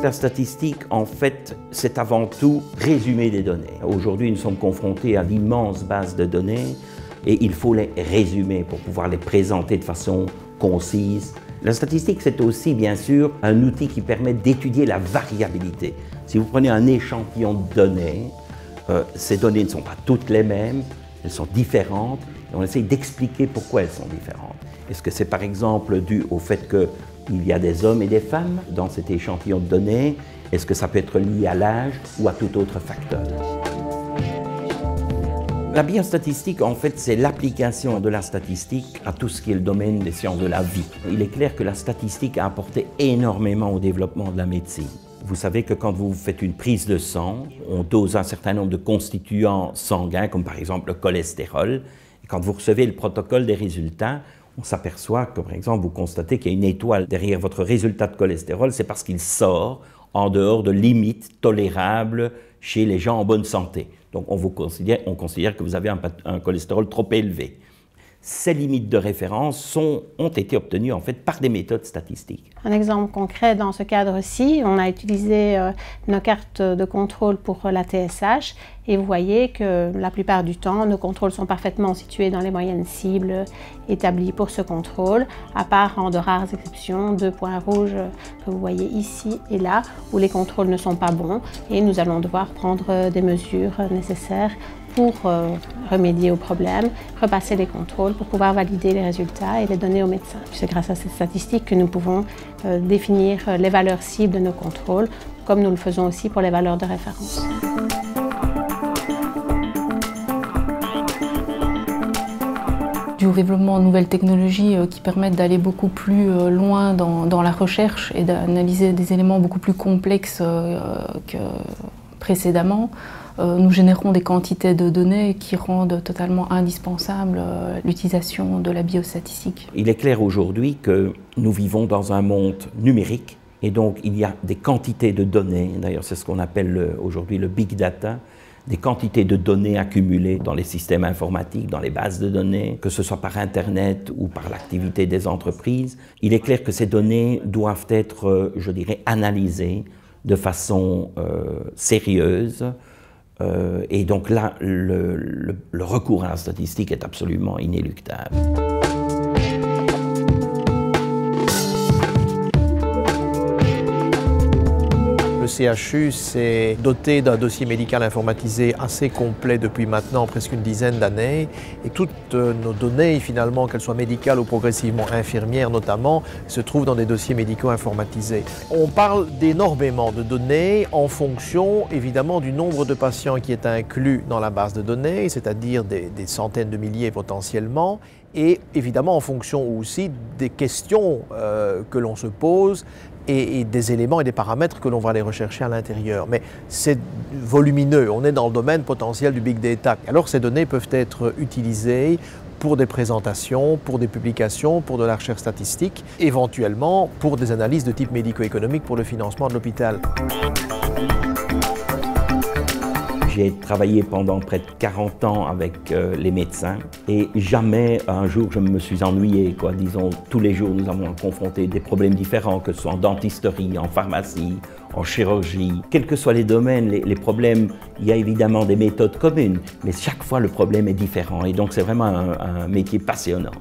la statistique, en fait, c'est avant tout résumer des données. Aujourd'hui, nous sommes confrontés à d'immenses bases de données et il faut les résumer pour pouvoir les présenter de façon concise. La statistique, c'est aussi, bien sûr, un outil qui permet d'étudier la variabilité. Si vous prenez un échantillon de données, ces données ne sont pas toutes les mêmes, elles sont différentes, et on essaie d'expliquer pourquoi elles sont différentes. Est-ce que c'est par exemple dû au fait qu'il y a des hommes et des femmes dans cet échantillon de données? Est-ce que ça peut être lié à l'âge ou à tout autre facteur? La biostatistique, en fait, c'est l'application de la statistique à tout ce qui est le domaine des sciences de la vie. Il est clair que la statistique a apporté énormément au développement de la médecine. Vous savez que quand vous faites une prise de sang, on dose un certain nombre de constituants sanguins, comme par exemple le cholestérol. Et quand vous recevez le protocole des résultats, on s'aperçoit que, par exemple, vous constatez qu'il y a une étoile derrière votre résultat de cholestérol, c'est parce qu'il sort en dehors de limites tolérables chez les gens en bonne santé. Donc on considère que vous avez un cholestérol trop élevé. Ces limites de référence ont été obtenues en fait par des méthodes statistiques. Un exemple concret dans ce cadre-ci, on a utilisé nos cartes de contrôle pour la TSH et vous voyez que la plupart du temps, nos contrôles sont parfaitement situés dans les moyennes cibles établies pour ce contrôle, à part en de rares exceptions, 2 points rouges que vous voyez ici et là, où les contrôles ne sont pas bons et nous allons devoir prendre des mesures nécessaires pour remédier au problème, repasser les contrôles pour pouvoir valider les résultats et les donner aux médecins. C'est grâce à ces statistiques que nous pouvons définir les valeurs cibles de nos contrôles, comme nous le faisons aussi pour les valeurs de référence. Dû au développement de nouvelles technologies qui permettent d'aller beaucoup plus loin dans la recherche et d'analyser des éléments beaucoup plus complexes que précédemment, nous générons des quantités de données qui rendent totalement indispensable l'utilisation de la biostatistique. Il est clair aujourd'hui que nous vivons dans un monde numérique et donc il y a des quantités de données, d'ailleurs c'est ce qu'on appelle aujourd'hui le big data, des quantités de données accumulées dans les systèmes informatiques, dans les bases de données, que ce soit par Internet ou par l'activité des entreprises. Il est clair que ces données doivent être, je dirais, analysées de façon sérieuse. Et donc là, le recours à la statistique est absolument inéluctable. Le CHU s'est doté d'un dossier médical informatisé assez complet depuis maintenant presque une dizaine d'années. Et toutes nos données, finalement, qu'elles soient médicales ou progressivement infirmières notamment, se trouvent dans des dossiers médicaux informatisés. On parle d'énormément de données en fonction, évidemment, du nombre de patients qui est inclus dans la base de données, c'est-à-dire des centaines de milliers potentiellement, et évidemment en fonction aussi des questions que l'on se pose et des éléments et des paramètres que l'on va aller rechercher à l'intérieur. Mais c'est volumineux, on est dans le domaine potentiel du big data. Alors ces données peuvent être utilisées pour des présentations, pour des publications, pour de la recherche statistique, éventuellement pour des analyses de type médico-économique pour le financement de l'hôpital. J'ai travaillé pendant près de 40 ans avec les médecins et jamais un jour je me suis ennuyé, quoi. Disons, tous les jours nous avons confronté des problèmes différents, que ce soit en dentisterie, en pharmacie, en chirurgie. Quels que soient les domaines, les problèmes, il y a évidemment des méthodes communes, mais chaque fois le problème est différent et donc c'est vraiment un métier passionnant.